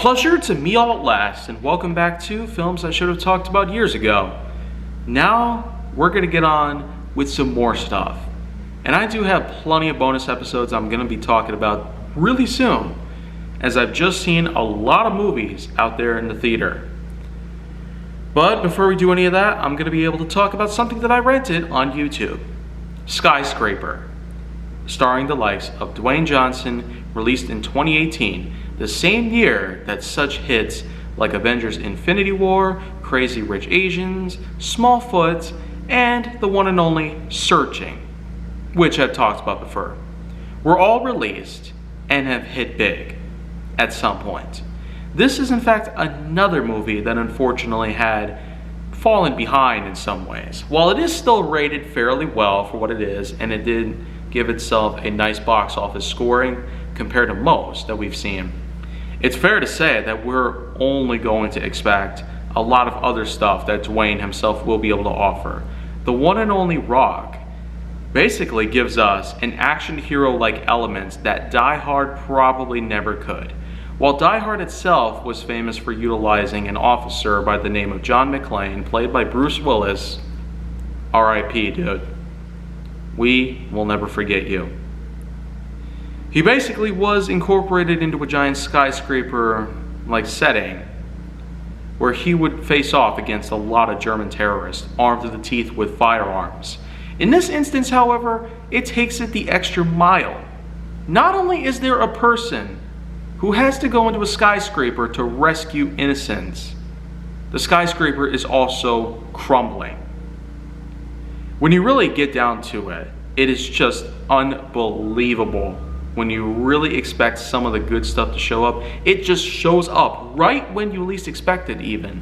pleasure to me all at last, and welcome back to films I should have talked about years ago. Now, we're going to get on with some more stuff. And I do have plenty of bonus episodes I'm going to be talking about really soon, as I've just seen a lot of movies out there in the theater. But before we do any of that, I'm going to be able to talk about something that I rented on YouTube. Skyscraper, starring the likes of Dwayne Johnson, released in 2018, the same year that such hits like Avengers Infinity War, Crazy Rich Asians, Smallfoot, and the one and only Searching, which I've talked about before, were all released and have hit big at some point. This is in fact another movie that unfortunately had fallen behind in some ways. While it is still rated fairly well for what it is, and it did give itself a nice box office scoring compared to most that we've seen, it's fair to say that we're only going to expect a lot of other stuff that Dwayne himself will be able to offer. The one and only Rock basically gives us an action hero-like element that Die Hard probably never could. While Die Hard itself was famous for utilizing an officer by the name of John McClane, played by Bruce Willis, R.I.P. dude, we will never forget you. He basically was incorporated into a giant skyscraper-like setting where he would face off against a lot of German terrorists armed to the teeth with firearms. In this instance, however, it takes it the extra mile. Not only is there a person who has to go into a skyscraper to rescue innocents, the skyscraper is also crumbling. When you really get down to it, it is just unbelievable. When you really expect some of the good stuff to show up, it just shows up right when you least expect it even.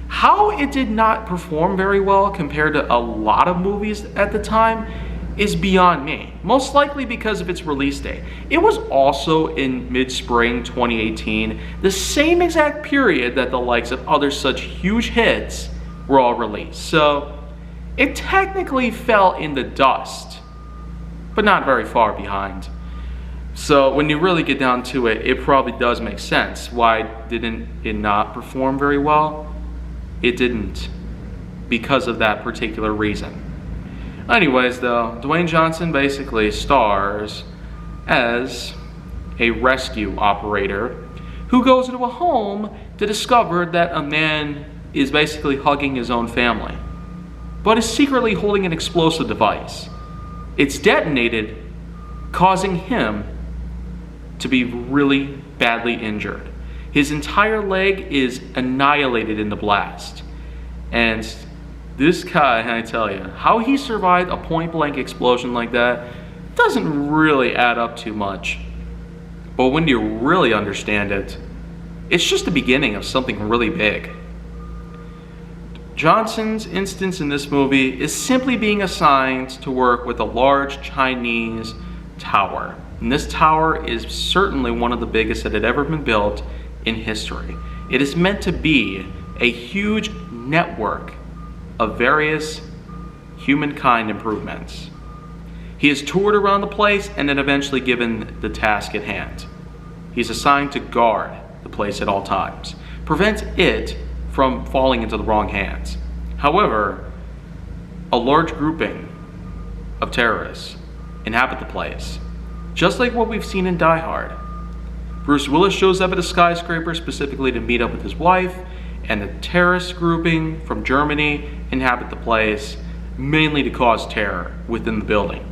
How it did not perform very well compared to a lot of movies at the time is beyond me. Most likely because of its release date. It was also in mid-spring 2018, the same exact period that the likes of other such huge hits were all released. So it technically fell in the dust, but not very far behind. So when you really get down to it, it probably does make sense. Why didn't it not perform very well? It didn't, because of that particular reason. Anyways though, Dwayne Johnson basically stars as a rescue operator who goes into a home to discover that a man is basically hugging his own family, but is secretly holding an explosive device. It's detonated, causing him to be really badly injured. His entire leg is annihilated in the blast. And this guy, I tell you, how he survived a point-blank explosion like that doesn't really add up too much. But when you really understand it, it's just the beginning of something really big. Johnson's instance in this movie is simply being assigned to work with a large Chinese tower. And this tower is certainly one of the biggest that had ever been built in history. It is meant to be a huge network of various humankind improvements. He is toured around the place and then eventually given the task at hand. He's assigned to guard the place at all times, prevent it from falling into the wrong hands. However, a large grouping of terrorists inhabit the place, just like what we've seen in Die Hard. Bruce Willis shows up at a skyscraper specifically to meet up with his wife, and the terrorist grouping from Germany inhabit the place mainly to cause terror within the building.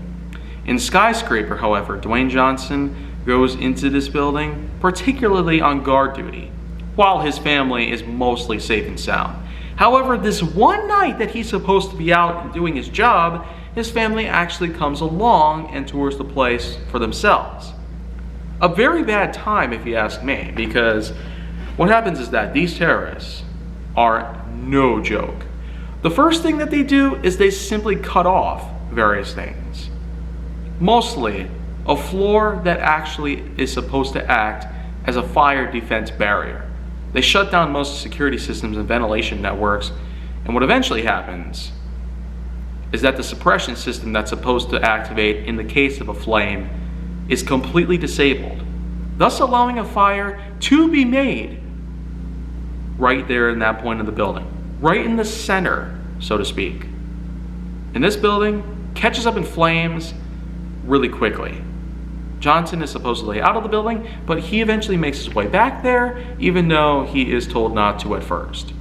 In Skyscraper, however, Dwayne Johnson goes into this building particularly on guard duty, while his family is mostly safe and sound. However, this one night that he's supposed to be out and doing his job, his family actually comes along and tours the place for themselves. A very bad time if you ask me, because what happens is that these terrorists are no joke. The first thing that they do is they simply cut off various things. Mostly a floor that actually is supposed to act as a fire defense barrier. They shut down most security systems and ventilation networks, and what eventually happens is that the suppression system that's supposed to activate in the case of a flame is completely disabled. thus allowing a fire to be made right there in that point of the building, right in the center, so to speak. And this building catches up in flames really quickly. Johnson is supposedly out of the building, but he eventually makes his way back there, even though he is told not to at first.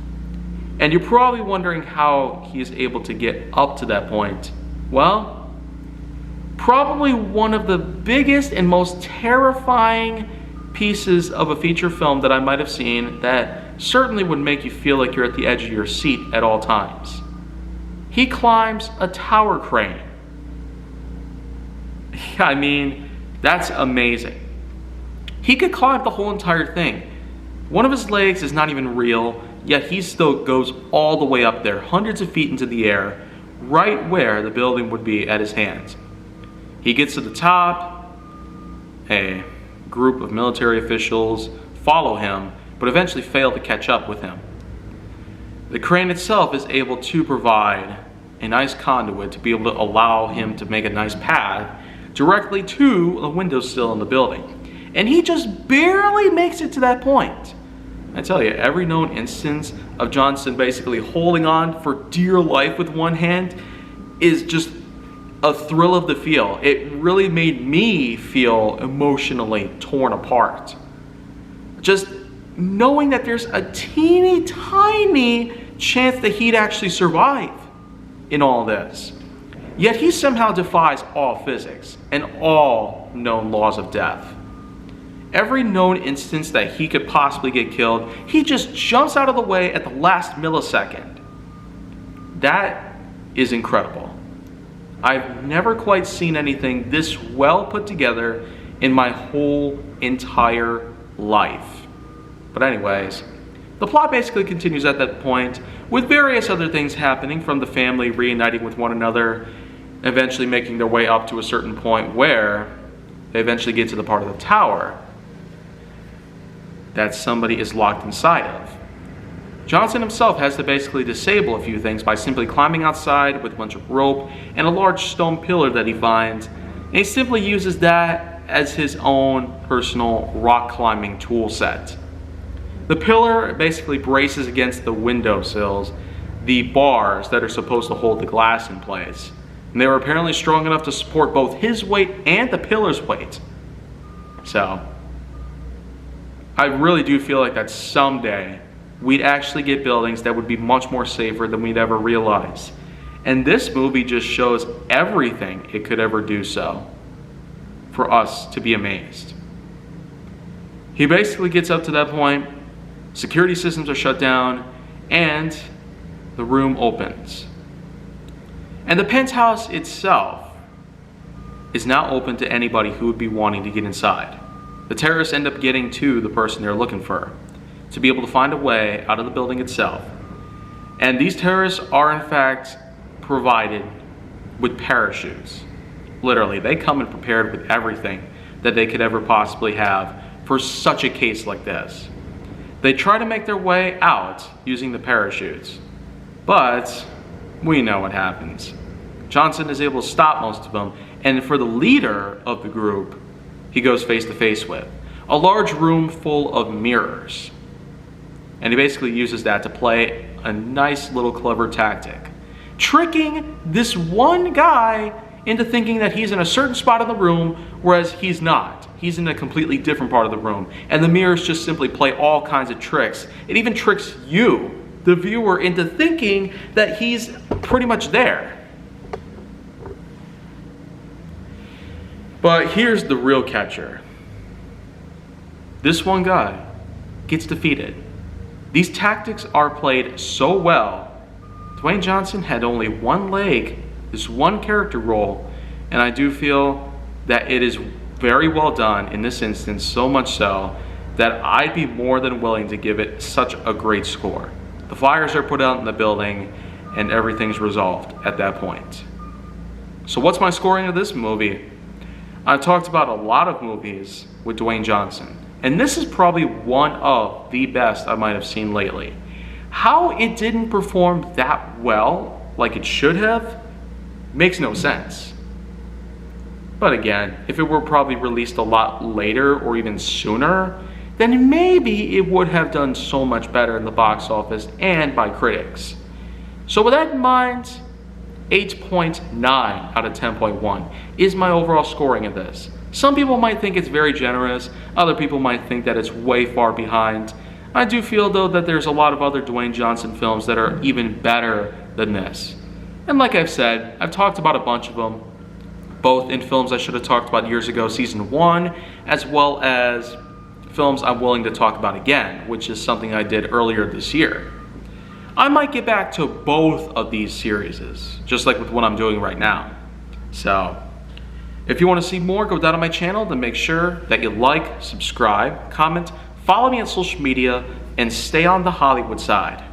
And you're probably wondering how he is able to get up to that point. Well, probably one of the biggest and most terrifying pieces of a feature film that I might have seen that certainly would make you feel like you're at the edge of your seat at all times. He climbs a tower crane. I mean, that's amazing. He could climb the whole entire thing. One of his legs is not even real, yet he still goes all the way up there, hundreds of feet into the air, right where the building would be at his hands. He gets to the top. A group of military officials follow him, but eventually fail to catch up with him. The crane itself is able to provide a nice conduit to be able to allow him to make a nice path directly to a windowsill in the building. And he just barely makes it to that point. I tell you, every known instance of Johnson basically holding on for dear life with one hand is just a thrill of the feel. It really made me feel emotionally torn apart. Just knowing that there's a teeny tiny chance that he'd actually survive in all this. Yet he somehow defies all physics and all known laws of death. Every known instance that he could possibly get killed, he just jumps out of the way at the last millisecond. That is incredible. I've never quite seen anything this well put together in my whole entire life. But anyways, the plot basically continues at that point, with various other things happening, from the family reuniting with one another, eventually making their way up to a certain point where they eventually get to the part of the tower that somebody is locked inside of. Johnson himself has to basically disable a few things by simply climbing outside with a bunch of rope and a large stone pillar that he finds, and he simply uses that as his own personal rock climbing tool set. The pillar basically braces against the windowsills, the bars that are supposed to hold the glass in place. And they were apparently strong enough to support both his weight and the pillar's weight. So, I really do feel like that someday we'd actually get buildings that would be much more safer than we'd ever realize. And this movie just shows everything it could ever do so for us to be amazed. He basically gets up to that point, security systems are shut down, and the room opens. And the penthouse itself is now open to anybody who would be wanting to get inside. The terrorists end up getting to the person they're looking for, to be able to find a way out of the building itself. And these terrorists are in fact provided with parachutes. Literally, they come in prepared with everything that they could ever possibly have for such a case like this. They try to make their way out using the parachutes, but we know what happens. Johnson is able to stop most of them, and for the leader of the group, he goes face to face with a large room full of mirrors. And he basically uses that to play a nice little clever tactic, tricking this one guy into thinking that he's in a certain spot in the room, whereas he's not. He's in a completely different part of the room. And the mirrors just simply play all kinds of tricks. It even tricks you, the viewer, into thinking that he's pretty much there. But here's the real catcher. This one guy gets defeated. These tactics are played so well. Dwayne Johnson had only one leg, this one character role, and I do feel that it is very well done in this instance, so much so that I'd be more than willing to give it such a great score. The fires are put out in the building and everything's resolved at that point. So what's my scoring of this movie? I've talked about a lot of movies with Dwayne Johnson, and this is probably one of the best I might have seen lately. How it didn't perform that well, like it should have, makes no sense. But again, if it were probably released a lot later or even sooner, then maybe it would have done so much better in the box office and by critics. So with that in mind, 8.9 out of 10.1 is my overall scoring of this. Some people might think it's very generous, other people might think that it's way far behind. I do feel though that there's a lot of other Dwayne Johnson films that are even better than this. And like I've said, I've talked about a bunch of them, both in films I should have talked about years ago, season 1, as well as films I'm willing to talk about again, which is something I did earlier this year. I might get back to both of these series, just like with what I'm doing right now. So, if you want to see more, go down to my channel, then make sure that you like, subscribe, comment, follow me on social media, and stay on the Hollywood side.